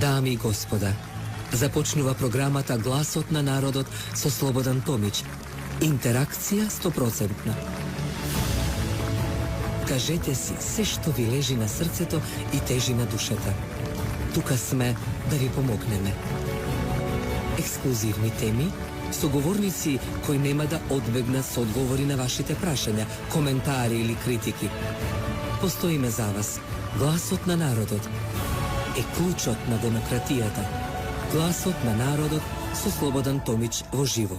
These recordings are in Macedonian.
Dami i gospoda, започнува програмата Гласот на народот со Слободан Томич. Интеракција 100%. Кажете си се што ви лежи на срцето и тежи на душата. Тука сме да ви помогнеме. Ексклузивни теми, соговорници кои нема да одбегнат со одговори на вашите прашања, коментари или критики. Постоиме за вас. Гласот на народот е клучот на демократијата. Гласот на народот со Слободан Томич во живо.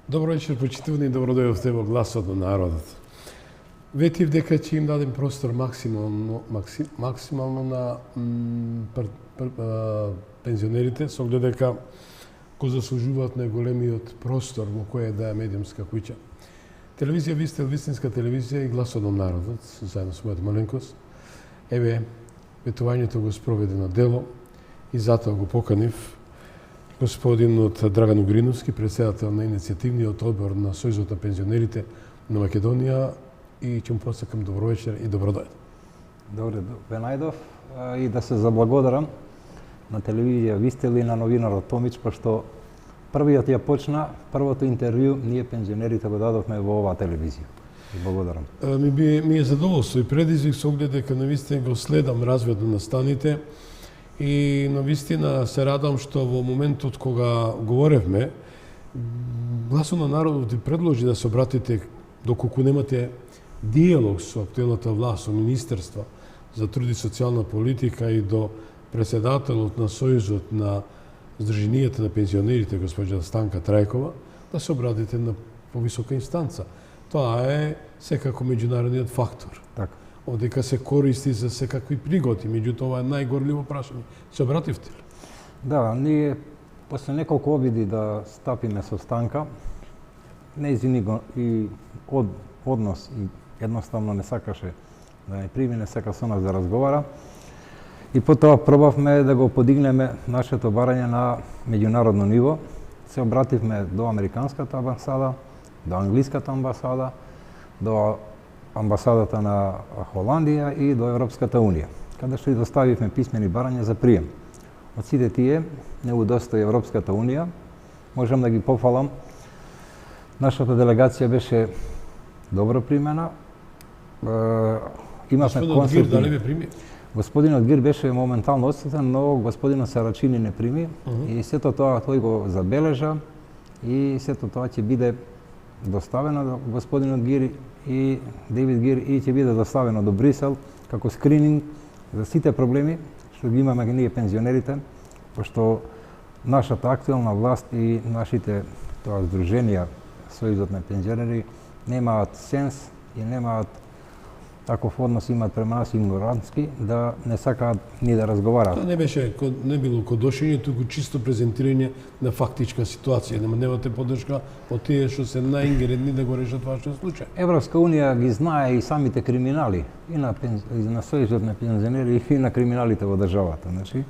Добро вечер, почитувани, добро дојдовте во Гласот на народот. Ветив дека ќе им дадем простор максимално на пензионерите, со оглед дека го заслужуваат најголемиот простор во која да е медиумска куќа. Телевизија, ви сте вистинска телевизија и Гласот на народот, заедно со мојата маленкост. Еве, ветувањето го спроведе на дело и затоа го поканив господинот Драган Угриновски, председател на иницијативниот одбор на Сојузот на пензионерите на Македонија, и ќе му посакам добро вечер и добро дојде. Добре, ве најдов и да се заблагодарам на телевизија Вистел и на новинарот Томич, пошто првиот ја почна, првото интервју ние пензионерите го дадовме во оваа телевизија. И благодарам. Ми е задоволство и предизвик со оглед дека навистина го следам развојот на станите и навистина се радам што во моментот кога говоревме, Гласот на народот ви предложи да се обратите доколку немате диалог со актуелната власт, со Министерство за труд и социјална политика и до председателот на Сојузот на Здруженијата на пензионерите, госпоѓа Станка Трајкова, да се обратите на повисока инстанца. Тоа е секако меѓународниот фактор. Така. Одека се користи за секакви пригоди, меѓутоа ова е најгорливо прашање. Се обративте ли? Да, ние после неколку обиди да стапиме со Станка, нејзини го и однос и едноставно не сакаше да не прими, не сака со нас да разговара. И потоа пробавме да го подигнеме нашето барање на меѓународно ниво. Се обративме до Американската амбасада, до Англиската амбасада, до амбасадата на Холандија и до Европската Унија, каде што и доставивме писмени барања за прием. Од сите тие не удостои Европската Унија. Можам да ги пофалам. Нашата делегација беше добро примена. Имавме Господинот Гир дали ме прими? Господинот Гир беше моментално одсутен, но господинот Сарачини не прими и сето тоа тој го забележа и сето тоа ќе биде доставено до господинот Гир и Девид Гир и ќе биде доставено до Брисел како скрининг за сите проблеми што ги имаме ние пензионерите, пошто нашата актуелна власт и нашите тоа здруженија Сојузот на пензионери немаат сенс и немаат таков однос, имаат према нас игнорантски, да не сакаат ни да разговараат. Тоа не било кодошење, туку чисто презентирање на фактичка ситуација. Немате поддршка од тие што се најингередни да го решат вашиот случај. Европска Унија ги знае и самите криминали, и на Сојузот на пензионери, и на криминалите во државата. Значи,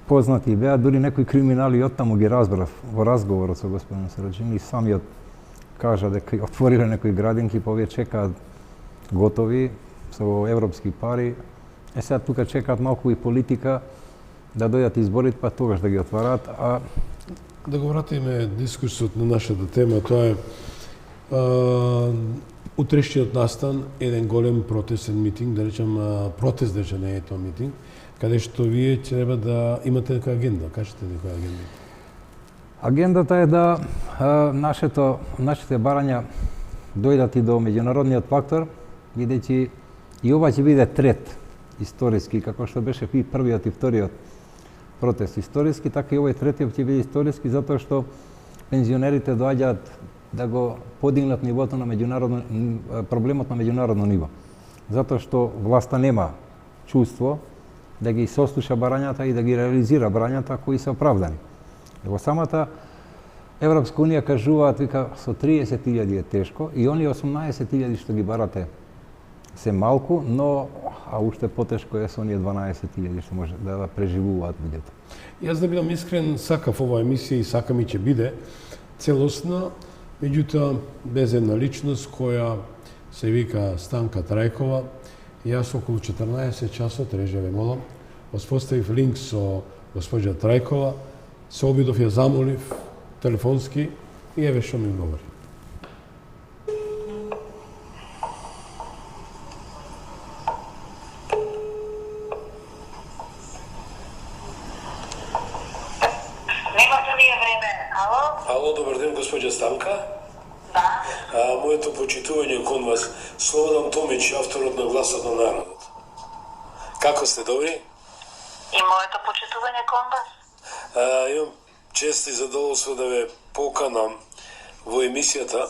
познати беа, дури некои криминали оттаму ги разбрав во разговорот со господин Сарачини и самиот кажа дека отвориле некои градинки, па овие чекаат готови со европски пари. Сега тука чекаат малку и политика да дојдат изборите, па тогаш да ги отвараат. Да го вратиме дискусот на нашата тема, тоа е утрешниот настан еден голем протестен митинг, да речем протест, дека не е тоа митинг, каде што вие треба да имате некоја агенда. Кажете некоја агенда. Агендата е да нашите барања дојдат и до меѓународниот фактор, бидејќи и ова ќе биде трет историски, како што беше и првиот и вториот протест историски, така и овој третиот ќе биде историски, затоа што пензионерите доаѓаат да го подигнат нивото на проблемот на меѓународно ниво. Затоа што власта нема чувство да ги сослуша барањата и да ги реализира барањата кои се оправдани. Во самата Европска Унија кажуваат, вика, со 30.000 е тешко и они 18.000 што ги барате се малку, но уште потешко е со оние 12.000 што може да преживуваат луѓето. Јас да бидам искрен, сакав оваа емисија и сакам и ќе биде целосна, меѓутоа без една личност која се вика Станка Трајкова Јас околу 14 часот, реже ве молам, воспоставив линк со госпоѓа Трајкова, се обидов ја замолив телефонски и еве што ми говори. Немате ли време? Ало? Ало, добар ден, госпоѓа Станка. Да. Моето почитување кон вас, Слободан Томич, авторот на Гласот на народот. Како сте, добри? И моето почитување кон вас? Имам чест и задоволство да ве поканам во емисијата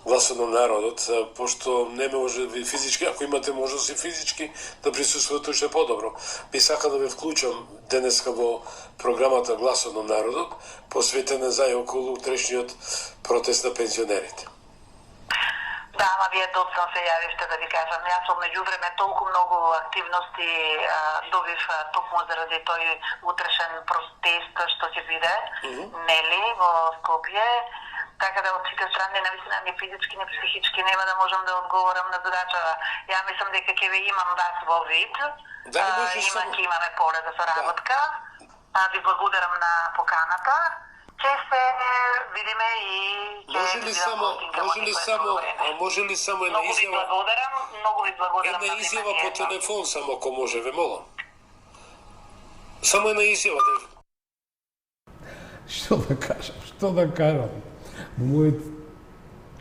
Гласот на народот, пошто не може ви физички, ако имате можност и физички да присуствувате уште подобро. Би сака да ве вклучам денеска во програмата Гласот на народот, посветена за и околу утрешниот протест на пензионерите. Да, ама вие доцна се јавивте да ви кажам. Јас од меѓувреме толку многу активности добив токму заради тој утрешен протест што ќе биде, нели, во Скопје. Така да од сите страни, навистина, ни физички, ни психички нема да можам да одговорам на задачава. Ја мислам дека ќе ве имам вас во вид. Да, Ќе имаме поле за соработка. Ви благодарам на поканата. Ќе се видиме и може ли само една изјава? Многу ви благодарам. Една изјава по телефон само ако може, ве молам. Само една изјава. Што да кажам? Мојот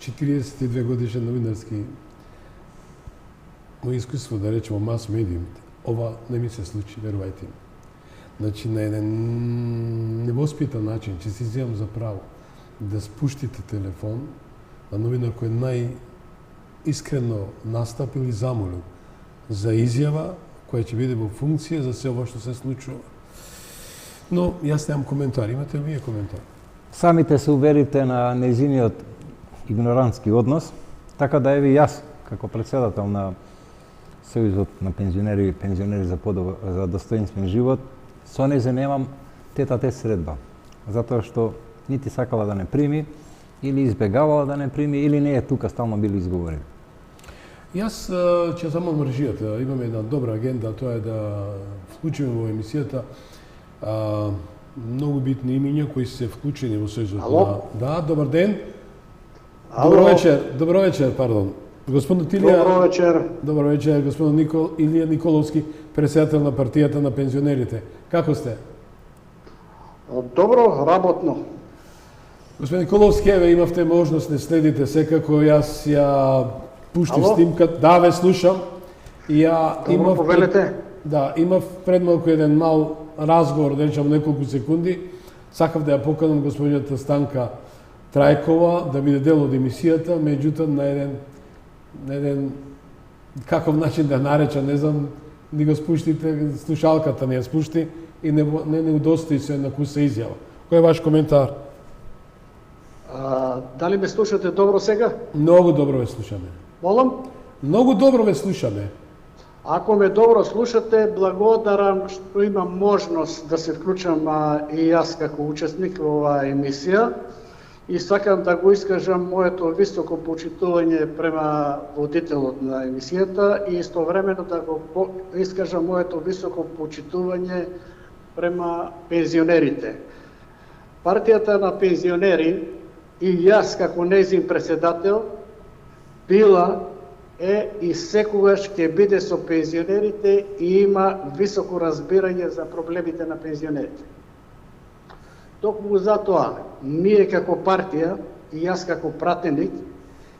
42 годишен новинарски мој искуство, да речем, мас медиумите, ова не ми се случи, верувајте ми. Значи, на еден невоспитан начин, че си земам за право да спуштите телефон на новинар кој најискрено настапил и замолил за изјава која ќе биде во функција за се ова што се случува. Но јас немам коментар. Имате ли вие коментар? Самите се уверите на нејзиниот игнорантски однос, така да еви јас, како председател на Сојузот на пензионери и пензионери за достоинствен живот, со нејзе немам тета-тет средба, затоа што нити сакала да не прими, или избегавала да не прими, или не е тука, стално били изговорени. Јас ќе замолам режијата, имаме една добра агенда, тоа е да вклучиме во емисијата многу битни имиња кои се вклучени во Сојузот. Ало? Да, добар ден. Ало? Добро вечер, пардон. Господин Тилија. Добро вечер. Добро вечер, господин Илија Николовски, председател на партијата на пензионерите. Како сте? Добро, работно. Господин Николовски, еве имавте можност, не следите секако, јас ја пуштив снимката. Да, ве слушам. И ја Добро, повелете. Да, имав пред малку еден мал разговор, да речам неколку секунди. Сакав да ја поканам господината Станка Трајкова да биде дел од емисијата, меѓутоа на еден каков начин да наречам, не знам, ни го спуштите, слушалката не ја спушти и не удостои се на куса изјава. Кој е ваш коментар? Дали ме слушате добро сега? Многу добро ве слушаме. Молам? Многу добро ве слушаме. Ако ме добро слушате, благодарам што имам можност да се вклучам и јас како учесник во оваа емисија и сакам да го искажам моето високо почитување према водителот на емисијата и истовремено да го искажам моето високо почитување према пензионерите. Партијата на пензионери и јас како нејзин председател била е и секогаш ќе биде со пензионерите и има високо разбирање за проблемите на пензионерите. Токму затоа, ние како партија и јас како пратеник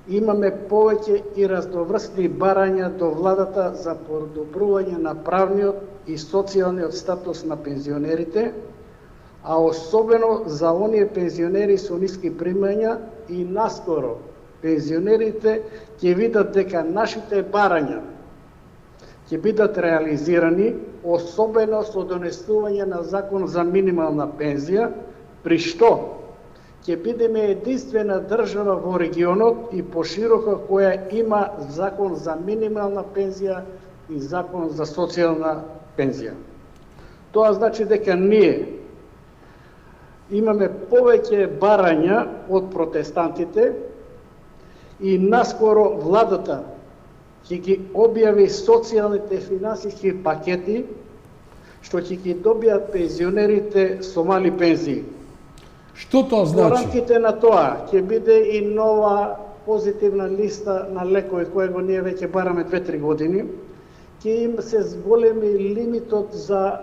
имаме повеќе и разноврсни барања до владата за подобрување на правниот и социјалниот статус на пензионерите, а особено за оние пензионери со ниски примања и наскоро пензионерите ќе видат дека нашите барања ќе бидат реализирани, особено со донесување на закон за минимална пензија, при што ќе бидеме единствена држава во регионот и пошироко која има закон за минимална пензија и закон за социјална пензија. Тоа значи дека ние имаме повеќе барања од протестантите и наскоро владата ќе ги објави социјалните финансиски пакети што ќе ги добијат пензионерите со мали пензии. Што тоа Во значи? рамките на тоа ќе биде и нова позитивна листа на лекови кој го ние веќе бараме 2-3 години. Ќе им се зголеми лимитот за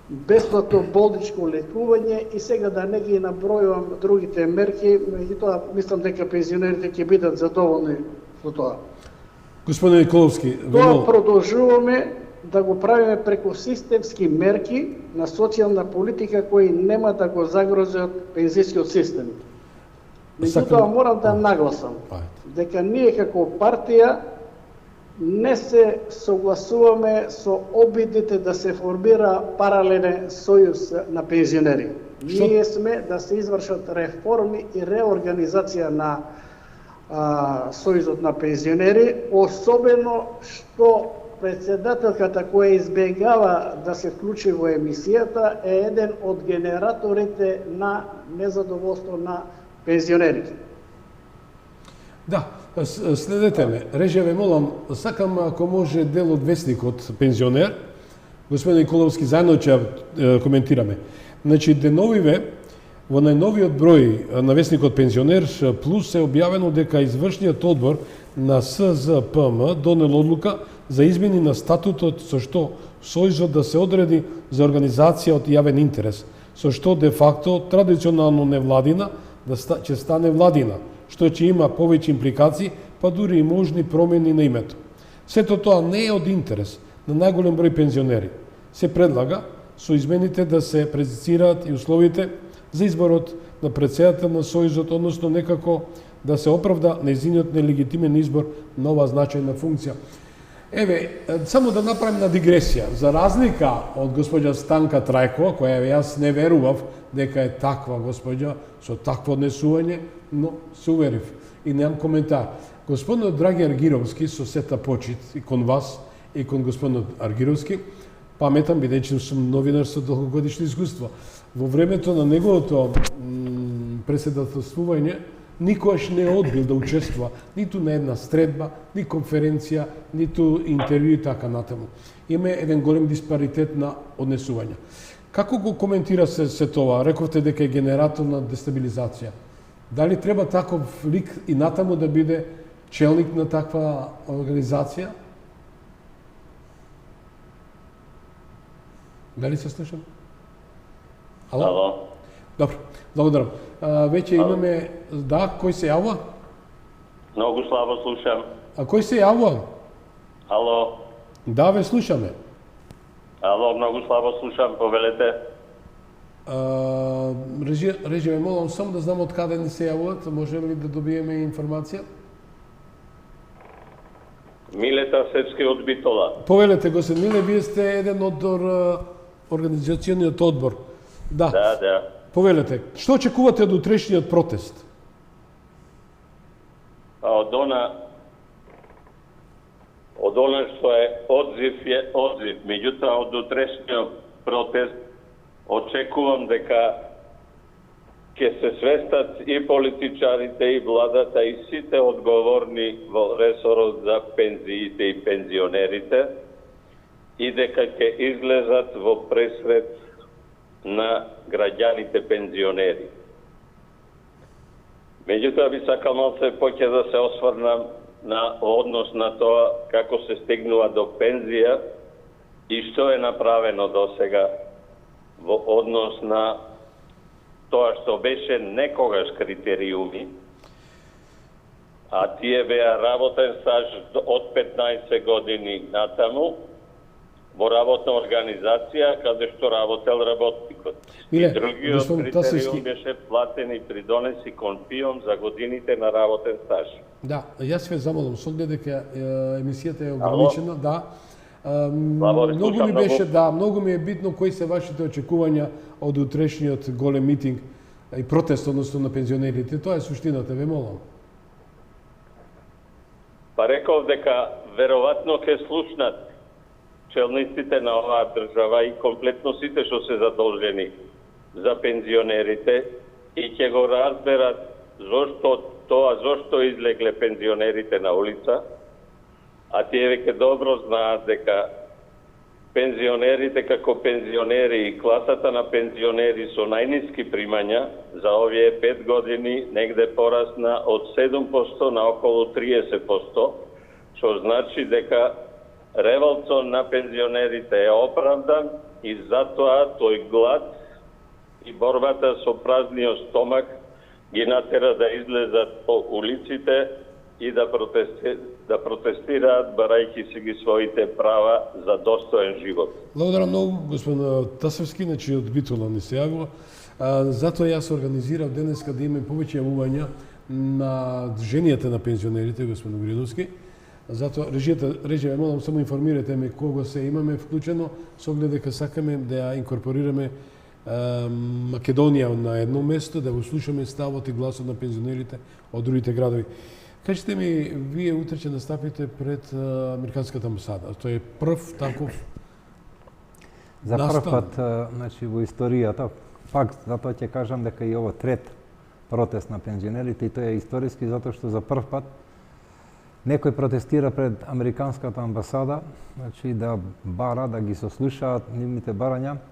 бесплатно болничко лекување и сега да не ги набројувам другите мерки, меѓутоа мислам дека пензионерите ќе бидат задоволни со тоа. Господин Николовски, Тоа продолжуваме да го правиме преку системски мерки на социјална политика кои нема да го загрозат пензискиот систем. Меѓутоа морам да нагласам дека ние како партија не се согласуваме со обидите да се формира паралелен сојуз на пензионери. Ние сме да се извршат реформи и реорганизација на сојузот на пензионери, особено што председателката која избегава да се вклучи во емисијата е еден од генераторите на незадоволство на пензионерите. Да, следете ме. Реже ве молам, сакам ако може дел од вестникот Пензионер, господин Николовски, заедно ќе коментираме. Значи, деновиве, во најновиот број на вестникот Пензионер Плюс е објавено дека извршниот одбор на СЗПМ донел одлука за измени на статутот со што сојузот да се одреди за организација од јавен интерес, со што де факто традиционално невладина ќе стане владина, што ќе има повеќе импликации, па дури и можни промени на името. Сето тоа не е од интерес на најголем број пензионери. Се предлага со измените да се прецизираат и условите за изборот на председател на Сојузот, односно некако да се оправда нејзиниот нелегитимен избор на оваа значајна функција. Еве, само да направим на дигресија. За разлика од госпоѓа Станка Трајкова, која јас не верував дека е таква госпоѓа со такво однесување, но се уверив и немам коментар. Господинот Драги Аргировски, со сета почит и кон вас и кон господинот Аргировски, паметам бидејќи сум новинар со долгогодишно искуство. Во времето на неговото преседателствување никогаш не одбил да учествува ниту на една средба, ни конференција, ниту интервју и така натаму. Има еден голем диспаритет на однесување. Како го коментира се тоа? Рековте дека е генератор на дестабилизација. Дали треба таков лик и натаму да биде челник на таква организација? Дали се слушам? Ало? Ало. Добро, благодарам. Веќе имаме... Да, кој се јавува? Многу слабо слушам. А кој се јавува? Ало. Да, ве слушаме. Ало, многу слабо слушам, повелете. Режи ме молам само да знам од каде ни се јавуват, може ли да добиеме информација? Милета Севски од Битола. Повелете, господин Миле, вие сте еден од организациониот одбор. Да. Да. Повелете, што очекувате од утрешниот протест? Од она што е одзив. Меѓутоа, од утрешниот протест очекувам дека ќе се свестат и политичарите, и владата, и сите одговорни во ресорот за пензиите и пензионерите, и дека ќе излезат во пресред на граѓаните пензионери. Меѓутоа би сакал малце поќе да се осврнам на однос на тоа како се стигнува до пензија и што е направено досега во однос на тоа што беше некогаш критериуми, а тие беа работен стаж од 15 години натаму, во работна организација каде што работел работникот. Миле, и другиот господин критериум Тасевски... беше платен и придонеси конфиом за годините на работен стаж. Да, јас ве замолам, со оглед дека емисијата е ограничена, да. Многу ми беше, да, многу ми е битно кои се вашите очекувања од утрешниот голем митинг и протест, односно на пензионерите. Тоа е суштината, ве молам. Па реков дека веројатно ќе слушнат челниците на оваа држава и комплетно сите што се задолжени за пензионерите и ќе го разберат зошто излегле пензионерите на улица, а тие веќе добро знаат дека пензионерите како пензионери и класата на пензионери со најниски примања за овие 5 години негде порасна од 7% на околу 30%, што значи дека револтот на пензионерите е оправдан и затоа тој глад и борбата со празниот стомак ги натера да излезат по улиците и да протестираат, барајќи си ги своите права за достоен живот. Благодарам многу, господин Тасевски, значи од Битола ни се јавува. Затоа јас организирав денеска да имаме повеќе јавувања на движенијата на пензионерите, господин Гриновски. Затоа режијата, молам само информирате ме кого се имаме вклучено, со оглед дека сакаме да ја инкорпорираме Македонија на едно место, да го слушаме ставот и гласот на пензионерите од другите градови. Кажете ми, вие утре ќе настапите пред Американската амбасада. Тоа е прв таков За настан. прв пат, значи, во историјата, пак затоа ќе кажам дека и ово трет протест на пензионерите, и тоа е историски затоа што за прв пат некој протестира пред Американската амбасада, значи да бара, да ги сослушаат нивните барања,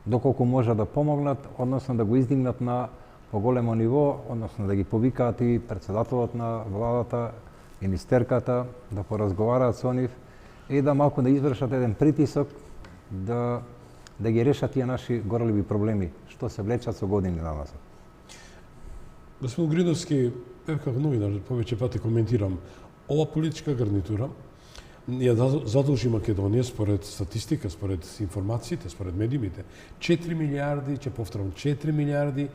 доколку може да помогнат, односно да го издигнат на поголемо ниво, односно да ги повикаат и председателот на владата, министерката, да поразговараат со нив и да малку да извршат еден притисок да ги решат тие наши горливи проблеми, што се влечат со години назад. Господин Гриновски, како новинар, повеќе пати коментирам, ова политичка гарнитура ја задолжи Македонија според статистика, според информациите, според медиумите, 4 милиарди, ќе повторам, 4 милиарди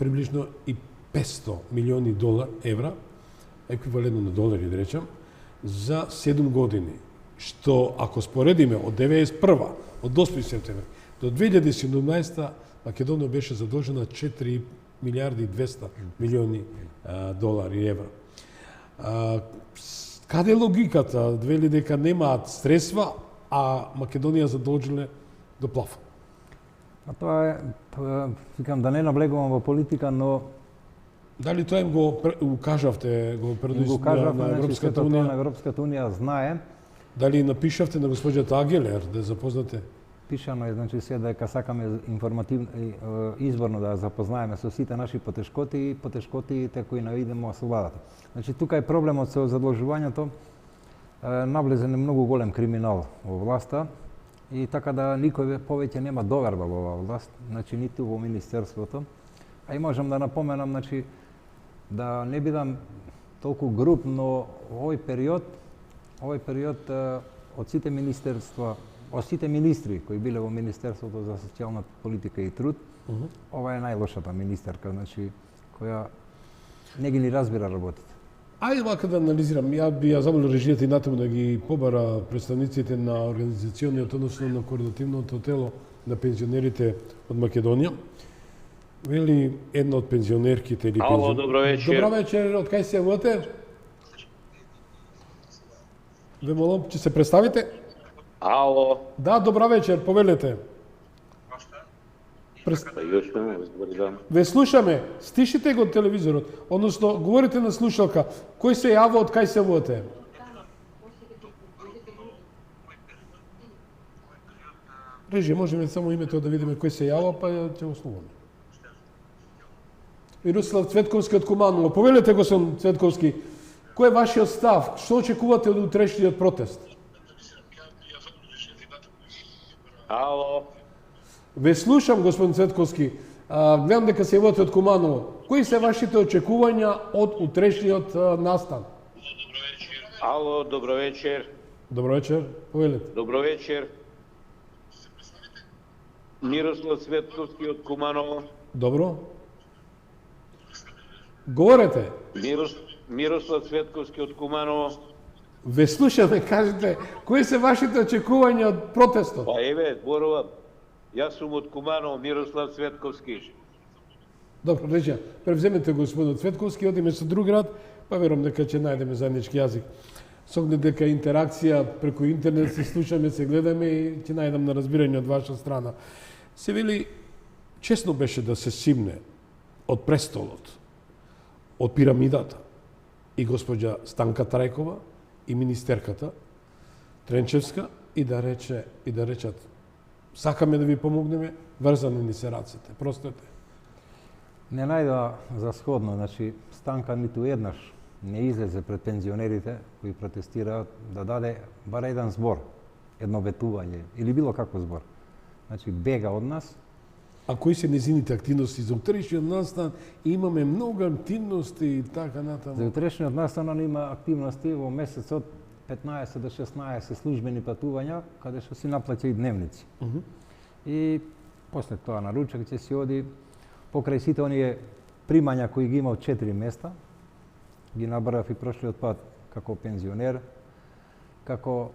приближно и 500 милиони евра, еквивалентно на долари, да речам, за 7 години. Што, ако споредиме од 1991, од 8 септември до 2017, Македонија беше задолжена 4 милиарди и 200 милиони долари и евра. Каде е логиката? Вели дека немаат средства, а Македонија задолжиле до плафон. А тоа е, викам да не наблегувам во политика, но Дали тоа им го кажавте, го предоставивте на Европската унија? На Европската унија знае. Дали напишавте на госпоѓата Агелер да запознате? Пишано е, значи, се дека сакаме информативно изборно да запознаеме со сите наши потешкоти и потешкотите кои наидемо во владата. Значи, тука е проблемот со задолжувањето, наблезен е многу голем криминал во власта и така да никој повеќе нема доверба во оваа власт, значи ниту во министерството. А и можам да напоменам, значи, да не бидам толку груб, но во овој период од сите министерства, од сите министри кои биле во Министерството за социјална политика и труд, ова е најлошата министерка, значи, која не ги ни разбира работите. Ајде вака да анализирам. Ја би ја замолил режијата и натаму да ги побара представниците на организациониот, односно на координативното тело на пензионерите од Македонија. Вели една од пензионерките или Ало, добро вечер. Добро вечер, од кај се јавувате? Ве молам, ќе се представите? Ало. Да, добра вечер, повелете. Ве слушаме, стишите го телевизорот, односно говорите на слушалка. Кој се јавува, од кај се јавувате? Режи, можеме само името да видиме кој се јавува, па ќе го слушаме. Мирослав Цветковски од Куманово. Повелете, господин Цветковски, кој е вашиот став? Што очекувате од утрешниот протест? Ало. Ве слушам, господин Цветковски. Гледам дека се јавувате од Куманово. Кои се вашите очекувања од утрешниот настан? Ало, добро вечер. Добро вечер, повелете. Добро вечер. Мирослав Цветковски од Куманово. Добро. Говорете. Мирослав Цветковски од Куманово. Ве слушаме, кажете, кои се вашите очекувања од протестот? Па еве, зборувам. Јас сум од Куманово, Мирослав Цветковски. Добро, рече, превземете господин Цветковски, одиме со друг град, па верувам дека ќе најдеме заеднички јазик. Со оглед дека интеракција преку интернет се слушаме, се гледаме и ќе најдам на разбирање од ваша страна. Се вели, чесно беше да се симне од престолот, од пирамидата и госпоѓа Станка Трајкова и министерката Тренчевска и да речат сакаме да ви помогнеме, врзани ни се рацете. Простете. Не најдоа за сходно, значи Станка ниту еднаш не излезе пред пензионерите кои протестираат да даде бар еден збор, едно ветување или било каков збор. Значи бега од нас. А кои се незините активности за утрешниот настан? Имаме многу активности и така натаму. За утрешниот настан има активности во месецот 15 до 16 службени патувања, каде што си наплаќа и дневници. И после тоа на ручек ќе си оди покрај сите оние примања кои ги има од 4 места, ги набрав и прошлиот пат како пензионер, како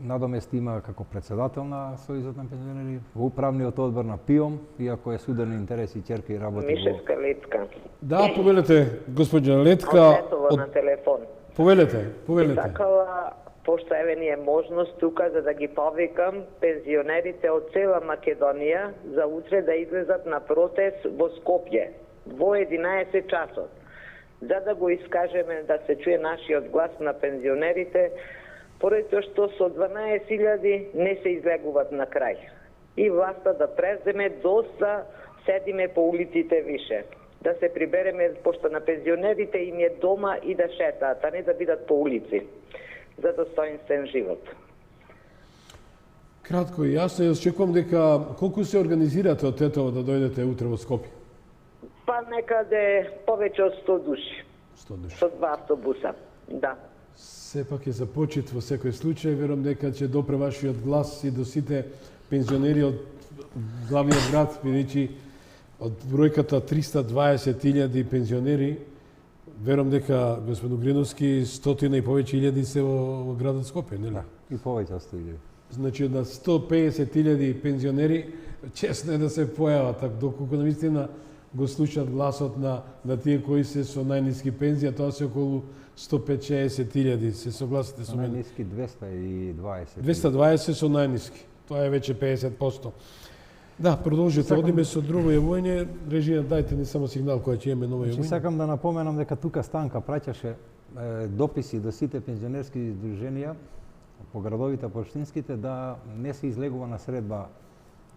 надомест има како председател на Сојузот на пензионери, во управниот одбор на ПИОМ, иако е судени интереси ќерка и работи во... Мишевска Летка. Да, повелете, госпоѓа Летка. Од на телефон. Повелете. Сакала, пошто еве ни е можност тука за да ги повикам пензионерите од цела Македонија за утре да излезат на протест во Скопје во 11 часот. За да го искажеме да се чуе нашиот глас на пензионерите, поради тоа што со 12.000 не се излегуваат на крај. И власта да преземе доста седиме по улиците више. Да се прибереме, пошто на пензионерите им е дома и да шетаат, а не да бидат по улици. За достоинствен живот. Кратко и јасно, јас чекувам дека колку се организирате од Тетово да дојдете утре во Скопје? Па некаде повеќе од 100 души. 100 души. Со 2 автобуса, да. Сепак е за почит во секој случај, верувам дека ќе допре вашиот глас и до сите пензионери од главниот град, бидејќи од бројката 320.000 пензионери, верувам дека господин Угриновски 100 и повеќе илјади се во градот Скопје, нели? И повеќе од 100.000. Значи на 150.000 пензионери честно е да се појават, доколку навистина го слушаат гласот на тие кои се со најниски пензии, а тоа се околу 150-60.000. Се согласите со мене? Најниски 220. 220 со најниски. Тоа е веќе 50%. Да, продолжите. Одиме со друго јавување. Режија, дајте ни само сигнал која ќе имаме ново јавување. Сакам да напоменам дека тука Станка праќаше дописи до сите пензионерски издруженија по градовите, по општинските, да не се излегува на средба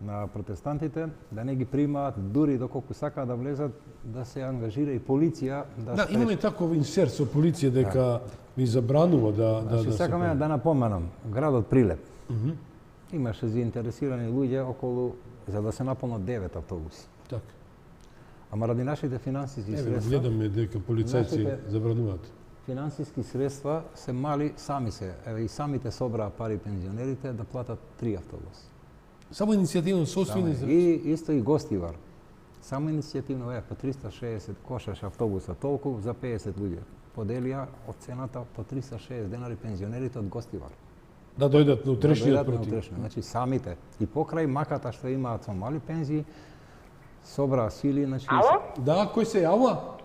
на протестантите, да не ги примаат, дури доколку сакаат да влезат, да се ангажира и полиција Да, имаме таков инсерт со полиција дека ви забранува да се... Сакаме да напоменам, градот Прилеп имаше заинтересирани луѓе околу за да се наполнат 9 автобуси. Така. Ама ради нашите финансиски средства... Гледаме дека полицајци забрануваат. Финансиски средства се мали сами се. Еве и самите собраа пари пензионерите да платат 3 автобуси. Само иницијативно собствени... И исто и Гостивар. Само иницијативно по 360 кошаш автобуса, толку за 50 луѓе. Поделија од цената по 360 денари пензионерите од Гостивар. Да дојдат на утрешниот против. Значи самите. И покрај маката што имаат со мали пензии, собраа сили, значи... Ало? Да, кој се јавува?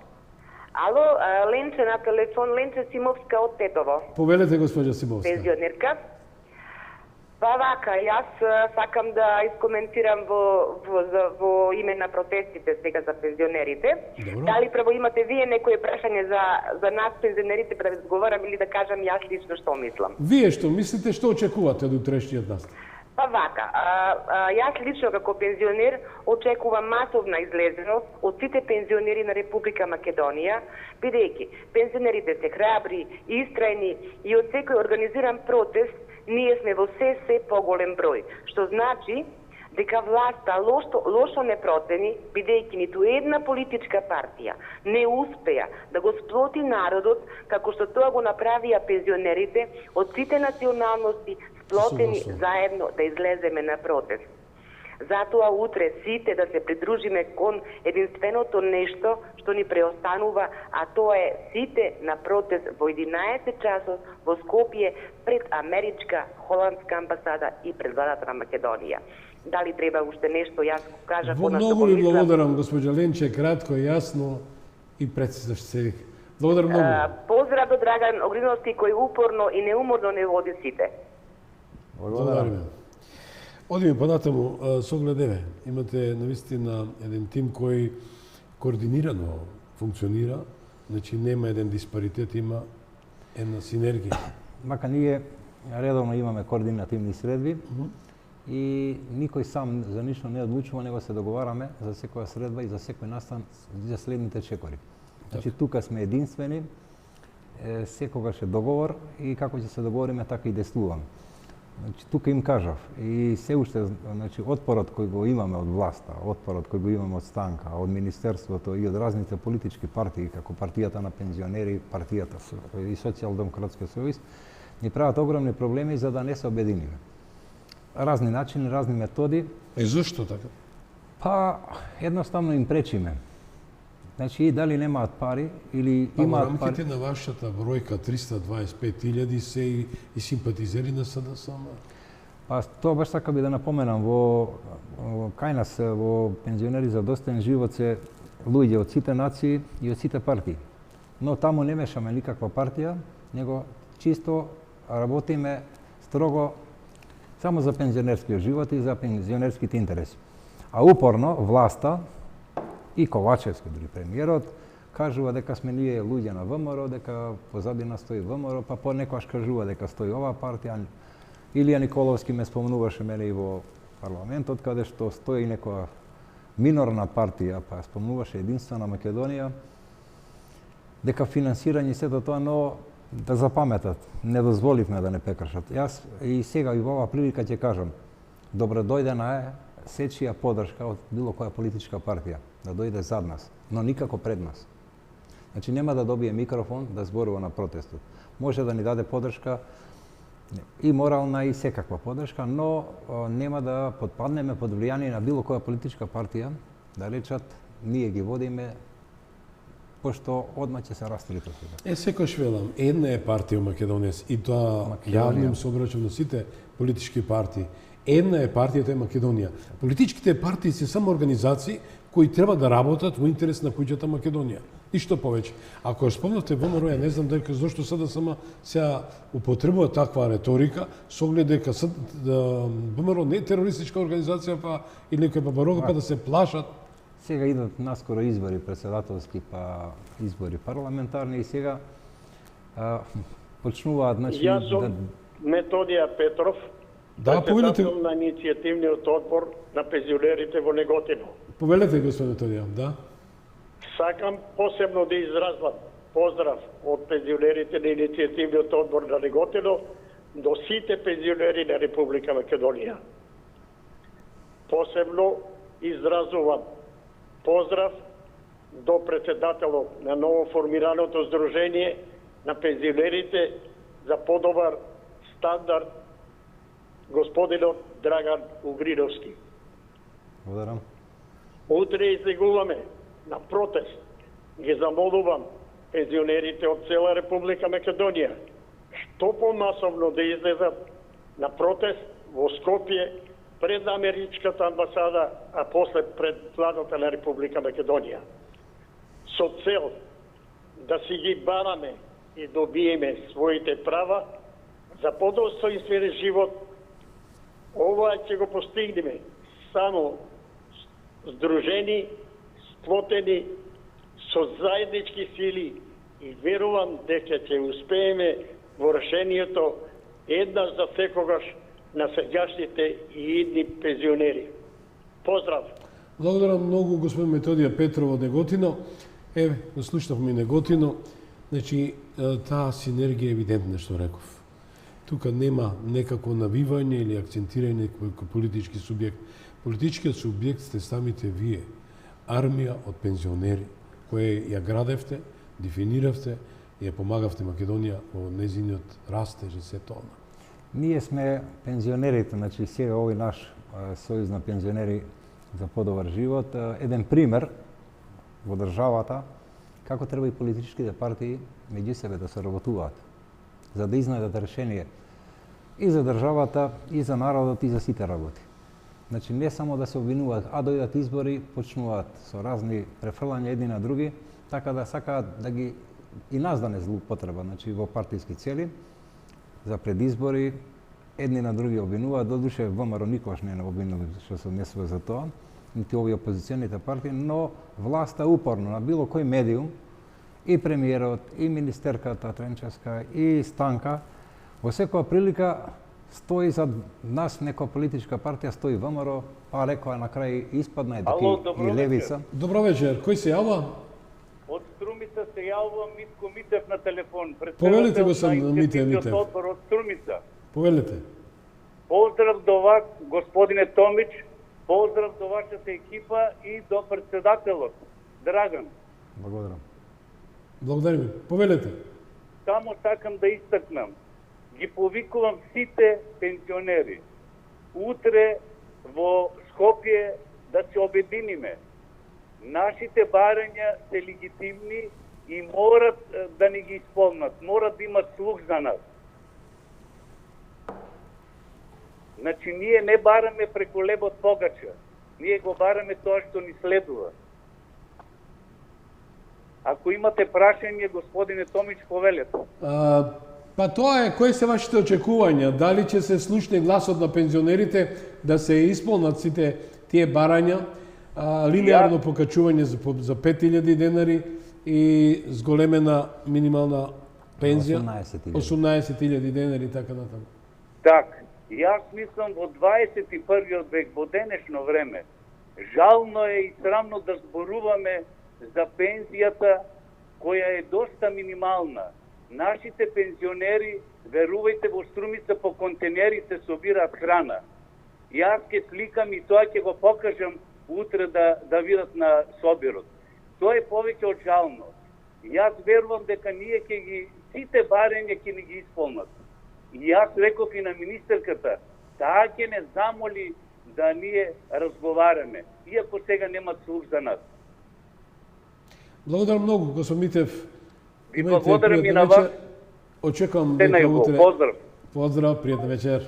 Ало, Ленче на телефон, Ленче Симовска од Тетово. Повелете, госпоѓа Симовска. Пензионерка. Па вака, јас сакам да искоментирам во име на протестите сега за пензионерите. Добро. Дали право имате вие некое прашање за нас пензионерите да разговарам или да кажам јас лично што мислам? Вие што мислите, што очекувате од утрешниот настан? Па вака, јас лично како пензионер очекувам масовна излезеност од сите пензионери на Република Македонија, бидејќи пензионерите се храбри, истрајни и од секој организиран протест ние сме во се поголем број, што значи дека власта лошо не процени, бидејќи ниту една политичка партија не успеа да го сплоти народот како што тоа го направија пензионерите од сите националности сплотени заедно да излеземе на протест. Затоа утре сите да се придружиме кон единственото нешто што ни преостанува, а тоа е сите на протест во 11 часот во Скопје пред америчка, холандска амбасада и пред владата на Македонија. Дали треба уште нешто, јас го кажа Во многу ви благодарам, госпоѓа Ленче, кратко, јасно и прецизно што се вика. Благодарам многу. Поздрав до Драган Огриновски кој упорно и неуморно не води сите. Благодарам. Одиме понатаму, со оглед имате навистина еден тим кој координирано функционира, значи нема еден диспаритет, има Една синергија. Мака ние редовно имаме координативни средби и никој сам за ништо не одлучува, него се договараме за секоја средба и за секој настан за следните чекори. Значи тука сме единствени, секогаш е договор и како ќе се договориме така и действуваме. Значи тука им кажав и се уште значи отпорот кој го имаме од власта, отпорот кој го имаме од Станка, од министерството и од разните политички партии како партијата на пензионери, партијата и Социјалдемократскиот сојуз ни прават огромни проблеми за да не се обединиме. Разни начини, разни методи. И зошто така? Па едноставно им пречиме. Значи и дали немаат пари или Па, имаат во пари. рамките на вашата бројка 325.000 се и симпатизери на СДСМ. Па тоа баш така би да напоменам, кај нас во пензионери за достоен живот се луѓе од сите нации и од сите партии. Но таму не мешаме никаква партија, него чисто работиме строго само за пензионерскиот живот и за пензионерските интереси. А упорно власта и Ковачевски, дури премиерот, кажува дека сме ние луѓе на ВМРО, дека позадина стои ВМРО, па понекогаш кажува дека стои оваа партија. Илија Николовски ме спомнуваше мене и во парламентот, каде што стои некоја минорна партија, па спомнуваше Единствена Македонија, дека финансирање сето тоа, но да запаметат, не дозволивме да не прекршат. Јас и сега и во оваа прилика ќе кажам, добро дојдена е сечија поддршка од било која политичка партија, да дојде зад нас, но никако пред нас. Значи нема да добие микрофон да зборува на протестот. Може да ни даде поддршка и морална и секаква поддршка, но нема да потпаднеме под влијание на било која политичка партија, да речат ние ги водиме, пошто одма ќе се растрите сега. Секојаш велам, една е партија во Македонија и тоа јавно се обраќам на сите политички партии. Една е партијата е Македонија. Политичките партии се само организации кои треба да работат во интерес на куќата Македонија. Ништо повеќе. Ако ја спомнавте ВМРО, ја не знам дека зошто СДСМ сега употребува таква реторика, со оглед дека ВМРО не е терористичка организација, па или некој бабарога, па да се плашат. Сега идат наскоро избори председателски, па избори парламентарни и сега почнуваат, значи... Јас сум Методија Петров, председател на иницијативниот одбор на пензионерите во Неготино. Повелете, господин Методија, да. Сакам посебно да изразам поздрав од пензионерите на иницијативниот одбор на Неготино до сите пензионери на Република Македонија. Посебно изразувам поздрав до председателот на новоформираното Сдружение на пензионерите за подобар стандард, господинот Драган Угриновски. Благодарам. Утре излегуваме на протест. Ги замолувам пензионерите од цела Република Македонија што помасовно да излезат на протест во Скопје пред Америчката амбасада, а после пред владата на Република Македонија. Со цел да си ги бараме и добиеме своите права за подостоинствен живот. Ова ќе го постигнеме само здружени, сплотени, со заеднички сили и верувам дека ќе успееме во решението еднаш за секогаш на сегашните и идни пензионери. Поздрав! Благодарам многу, господин Методија Петров од Неготино. Еве, го слушнавме Неготино. Значи, таа синергија е евидентна, што реков. Тука нема некако навивање или акцентирање како политички субјект. Политичкиот субјект сте самите вие. Армија од пензионери, која ја градевте, дефиниравте и ја помагавте Македонија во незиниот растеж и се тоа. Ние сме пензионерите, значи сега овој наш сојуз на пензионери за подобар живот, еден пример во државата како треба и политичките партии меѓу себе да се работуваат, за да изнајдат решение и за државата, и за народот, и за сите работи. Значи не само да се обвинуваат, а дојдат избори, почнуваат со разни префрлања едни на други, така да сакаат да ги и нас да не злоупотреба, значи во партиски цели, за предизбори, едни на други обвинуваат, додуше ВМРО никогаш не обвинува што се однесува за тоа, нити овие опозиционите партии, но власта упорно на било кој медиум и премиерот, и министерката Тренчевска, и Станка, во секоја прилика стои зад нас некоја политичка партија, стои ВМРО, па рекоа на крај испадна и левица. Добро вечер, кој се јава? Од Струмица се јавувам, Митко Митев на телефон. Повелете го сам Митев. Одбор од Струмица. Повелете. Поздрав до вас, господине Томич, поздрав до вашата екипа и до председателот, Драган. Благодарам. Благодарим. Повелете. Само сакам да истакнам. Ги повикувам сите пензионери. Утре во Скопје да се обединиме. Нашите барања се легитимни и морат да ни ги исполнат. Морат да имат слух за нас. Значи, ние не бараме преку лебот погача. Ние го бараме тоа што ни следува. Ако имате прашање, господине Томич, повелете. Па тоа е, кои се вашите очекувања? Дали ќе се слушне гласот на пензионерите да се исполнат сите тие барања, линеарно покачување за 5000 денари и зголемена минимална пензија 18.000 денари и така натаму? Так, јас мислам во 21. век, во денешно време, жално е и срамно да зборуваме за пензијата која е доста минимална. Нашите пензионери, верувајте, во Струмица по контейнерите собираат храна. Јас ќе сликам и тоа ќе го покажам утре да видат на собирот. Тоа е повеќе од жално. Јас верувам дека ние ќе ги сите барања ќе ни ги исполнат. И јас реков и на министерката, таа ќе не замоли да ние разговараме, иако сега немат слух за нас. Благодарам многу, господин Митев. Ви благодарам и на вас. Очекувам дека утре. Поздрав. Поздрав, пријатна вечер.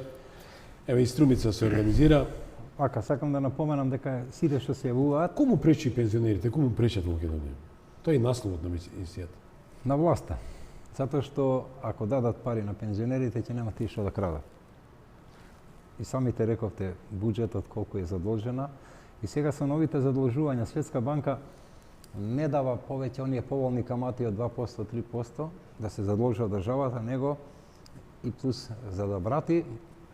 Ево и Струмица се организира. Ака, сакам да напоменам дека сите што се јавуваат... Кому пречи пензионерите? Кому пречат во Македонија? Тоа е насловот на емисијата. На власта. Затоа што ако дадат пари на пензионерите, ќе немат и што да крадат. И самите рековте буџетот колку е задолжена. И сега со новите задолжувања Светска банка не дава повеќе оние поволни камати од 2%, 3%, да се задолжува државата, него и плюс за да брати,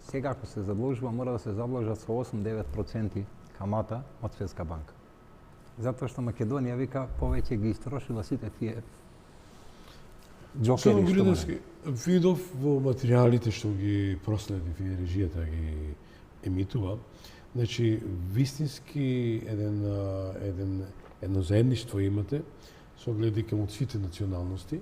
сега ако се задолжува, мора да се задолжат со 8-9% камата од Светска банка. Затоа што Македонија вика повеќе ги истрошила сите тие джокери што Гридевски, видов во материјалите што ги проследив и режијата ги емитува, значи вистински едно заедништво имате со гледи кај сите националности.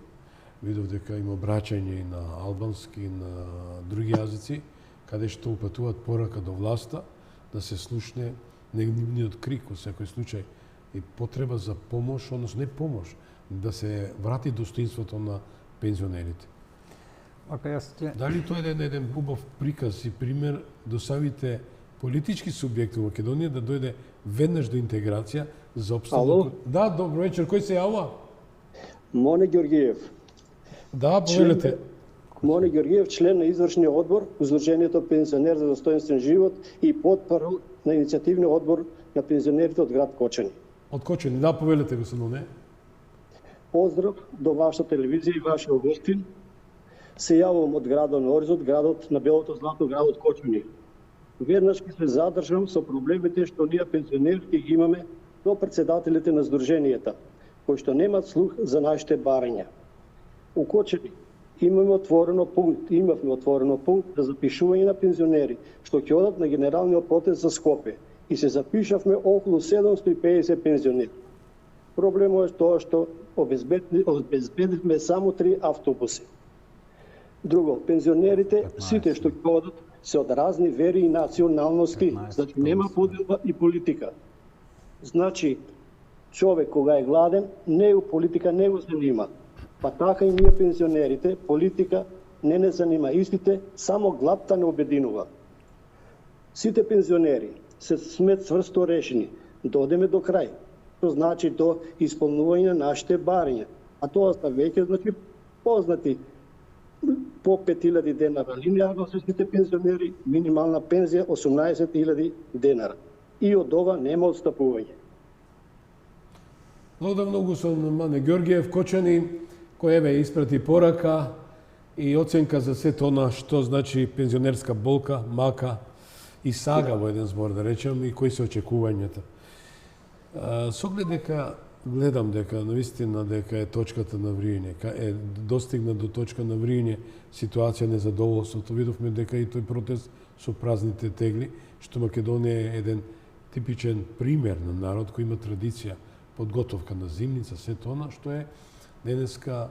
Видов дека има обраќање и на албански, и на други јазици, каде што упатуваат порака до власта да се слушне нивниот крик во секој случај и потреба за помош, односно не помош, да се врати достоинството на пензионерите. Дали тоа е еден убав приказ и пример до самите политички субјекти во Македонија да дојде веднаш до интеграција за обстанок? Да, добро вечер, кој се јавува? Моне Георгиев. Да, повелете. Моне Георгиев, член на извршниот одбор, Издруженијето пензионер за достоинствен живот и потпарал на иницијативниот одбор на пензионерите од град Кочани. Од Кочани, да, повелете го само не. Поздрав до вашата телевизија и вашиот гостин. Се јавувам од градот на Оризот, градот на Белото злато, градот Кочани. Веднаш ќе се задржам со проблемите што ние пензионерите ги имаме до председателите на здруженијата, кои што немат слух за нашите барања. У Кочани имавме отворено пункт за запишување на пензионери, што ќе одат на генералниот протест за Скопје и се запишавме околу 750 пензионери. Проблемот е тоа што обезбедивме само 3 автобуси. Друго, пензионерите, сите што ќе одат, се од разни вери и националности, значи нема поделба и политика. Значи, човек кога е гладен, политика не го занима. Па така и ние пензионерите, политика не занима. Истите, само гладта не обединува. Сите пензионери сме цврсто решени да одеме до крај. Тоа значи до исполнување на нашите барања. А тоа са веќе значи познати по 5000 денара линеарно за сите пензионери, минимална пензија 18.000 денара. И од ова нема отстапување. Благодарам многу со Мане Ѓорѓиев Кочани, кој еве испрати порака и оценка за сето она што значи пензионерска болка, мака и сага во еден збор, да речем, и кои се очекувањата. Со оглед дека гледам дека навистина дека е точката на вриење, е достигна до точка на вриење ситуација незадоволството. Видовме дека и тој протест со празните тегли, што Македонија е еден типичен пример на народ кој има традиција, подготовка на зимница, сето она што е денеска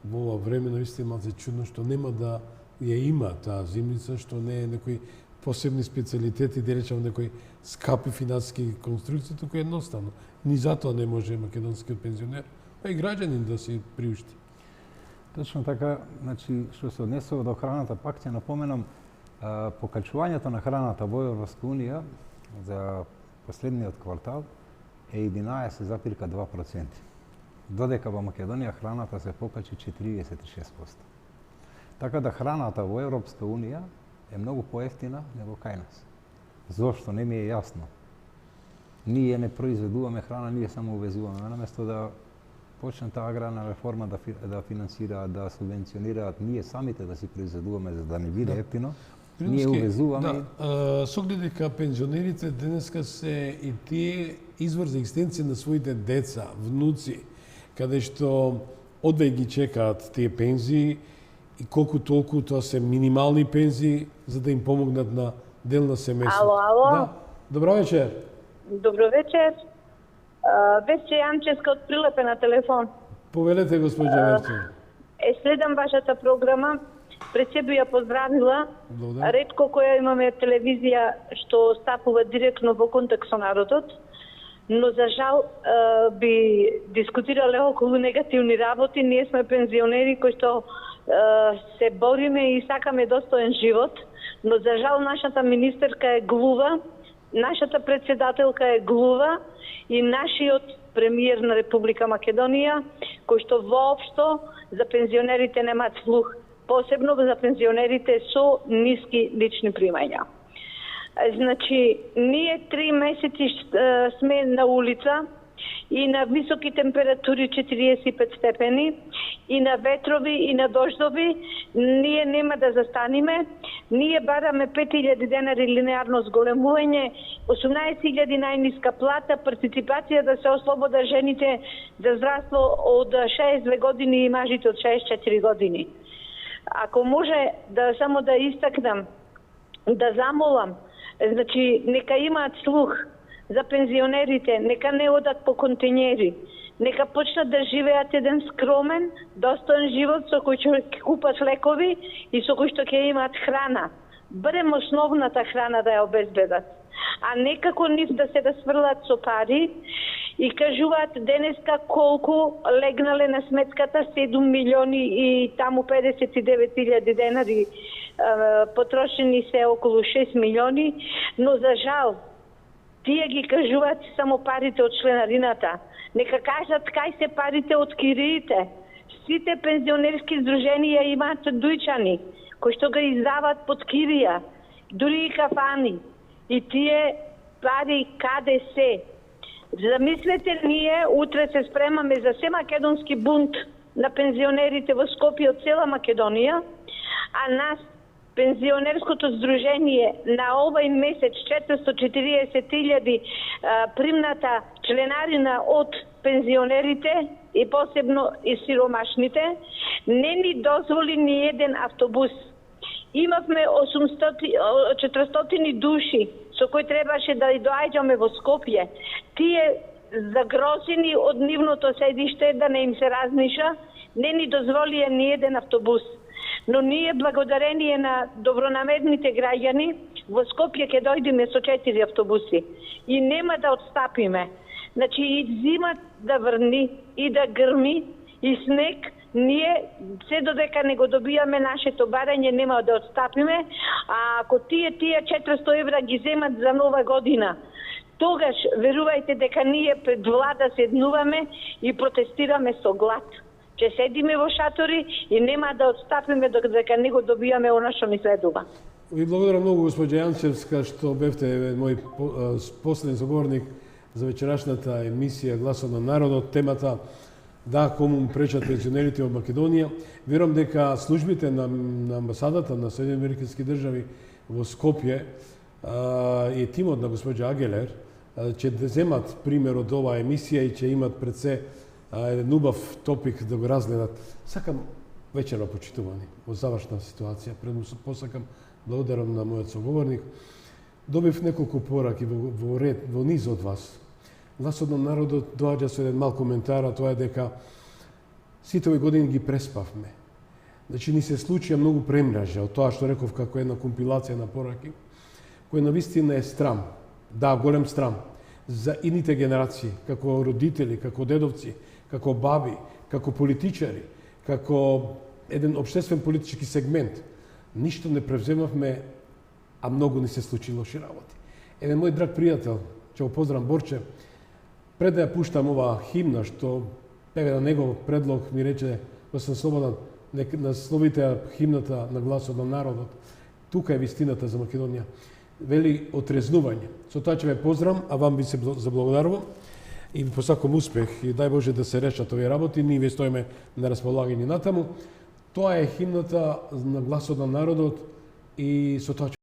во ова време навистина малце чудно што нема да ја има таа зимница, што не е некои посебни специјалитети, да речем некои скапи финансиски конструкции, туку едноставно. Ни затоа не може македонскиот пензионер, а и граѓанин да си приушти. Точно така, значи, што се однесува до храната, пак ќе напоменам, покачувањето на храната во Европска унија за последниот квартал е 11,2%. Додека во Македонија храната се покачи 46%. Така да храната во Европска унија е многу поевтина него кај нас. Зошто не ми е јасно. Ние не произведуваме храна, ние само увезуваме. Наместо да почне таа аграрна реформа да финансираат, да субвенционираат, ние самите да си произведуваме за да не биде ефтино, ние увезуваме. Да, со оглед дека пензионерите денеска се и тие извор за екстенција на своите деца, внуци, каде што одвеј ги чекаат тие пензии и колку толку тоа се минимални пензии за да им помогнат на дел на семејството. Ало. Да. Добро вечер. Добро вечер. Весче Јанческа од Прилепе на телефон. Повелете, госпоѓа Верче. Следам вашата програма. Пред себе ја поздравила. Ретко која имаме телевизија што стапува директно во контакт со народот, но за жал би дискутирале околу негативни работи. Ние сме пензионери кои што се бориме и сакаме достоен живот, но за жал нашата министерка е глува, нашата председателка е глува и нашиот премиер на Република Македонија, кој што воопшто за пензионерите немаат слух, посебно за пензионерите со ниски лични примања. Значи, ние 3 месеци сме на улица и на високи температури 45 степени, и на ветрови, и на дождови, ние нема да застаниме. Ние бараме 5000 денари линеарно зголемување, 18.000 најниска плата, партиципација да се ослобода жените за здравство од 62 години и мажите од 64 години. Ако може да само да истакнам, да замолам, значи нека имаат слух за пензионерите, нека не одат по континери, нека почнат да живеат еден скромен, достоен живот со кој ќе купат лекови и со кој што ќе имаат храна. Барем основната храна да ја обезбедат. А некако нив да се расфрлат со пари и кажуваат денеска колку легнале на сметката 7 милиони и таму 59.000 денари, потрошени се околу 6 милиони, но за жал тие ги кажуваат само парите од членарината. Нека кажат кај се парите од кириите. Сите пензионерски здруженија имаат дујчани кои што го издаваат под кирија, дури и кафани. И тие пари каде се? Замислете, ние утре се спремаме за семакедонски бунт на пензионерите во Скопје од цела Македонија, а нас пензионерското здружение на овој месец 440.000 примната членарина од пензионерите и посебно и сиромашните, не ни дозволи ни еден автобус. Имавме 400 души со кои требаше да доаѓаме во Скопје. Тие загрозени од нивното седиште да не им се размиша, не ни дозволија ни еден автобус. Но ние, благодарение на добронамерните граѓани, во Скопје ќе дојдеме со 4 автобуси и нема да отстапиме. Значи, и зимат да врни, и да грми, и снег, ние, се додека не го добијаме нашето барање, нема да отстапиме, а ако тие 400 евра ги земат за нова година, тогаш, верувајте дека ние пред влада седнуваме и протестираме со глад. Че седиме во шатори и нема да отстапиме додека не го добијаме она што ни следува. Ви благодарам многу, госпоѓа Јанчевска, што бевте мој последен соговорник за вечерашната емисија Гласот на народот, темата да, кому пречат пензионерите во Македонија. Верувам дека службите на амбасадата на Соединените Американски држави во Скопје и тимот на госпоѓа Агелер ќе земат пример од оваа емисија и ќе имат пред се еден убав топик да го разгледат. Сакам вечерно почитувани во завршна ситуација. Предно посакам благодарам на мојот соговорник. Добив неколку пораки во низ од вас. Гласот на народот доаѓа со еден мал коментар, а тоа е дека сите овие години ги преспавме. Значи ни се случија многу премража од тоа што реков како една компилација на пораки, кој навистина е срам, да, голем срам, за идните генерации, како родители, како дедовци, како баби, како политичари, како еден обштествен политички сегмент. Ништо не превземавме, а многу ни се случи лоши работи. Еден мој драг пријател, ќе го поздравам Борче, пред да ја пуштам оваа химна, што певе на негов предлог ми рече, да сум слободен, насловите химната на Гласот на народот. Тука е вистината за Македонија. Вели отрезнување. Со тоа ќе ве поздравам, а вам ви се заблагодарувам и ви посакам успех и дај Боже да се решат овие работи. Ние ве стоиме на располагање натаму. Тоа е химната на Гласот на народот и со тоа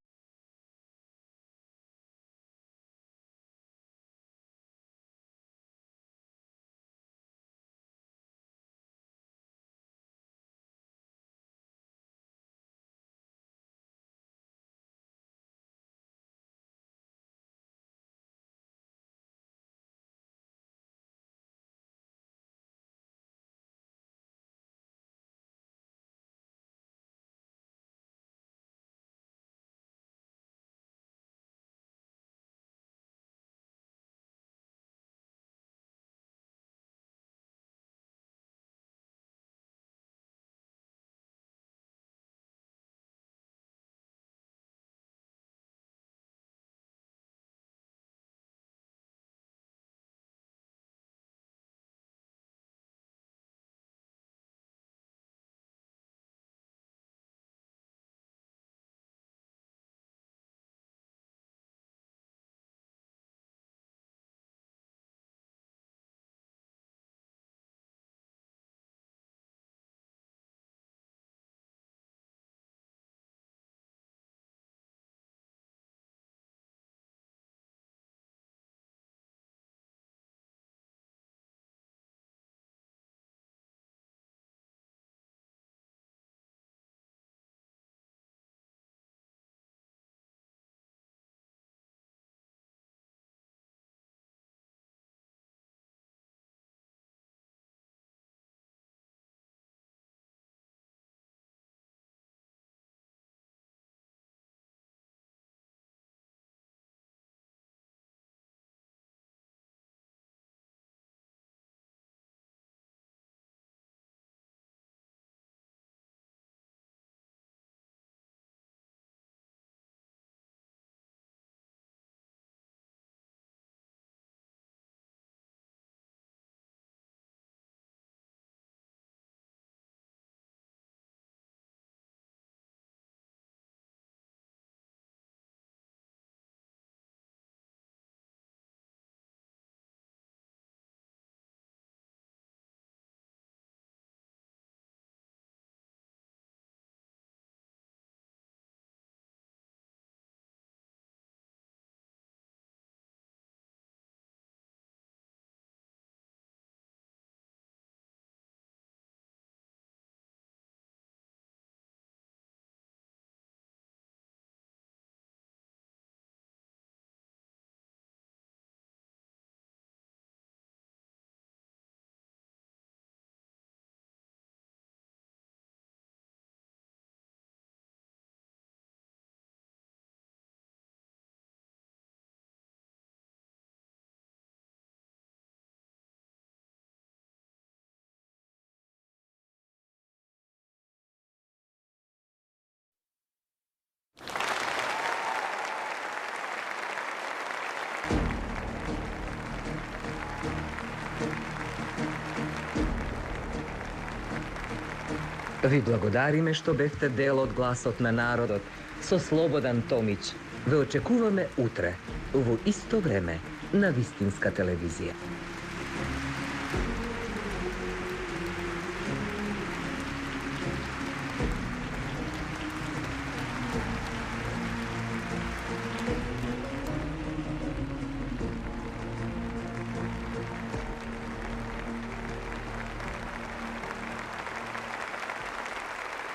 Ви благодариме што бевте дел од Гласот на народот со Слободан Томич. Ве очекуваме утре, во исто време. na Вистинска телевизија.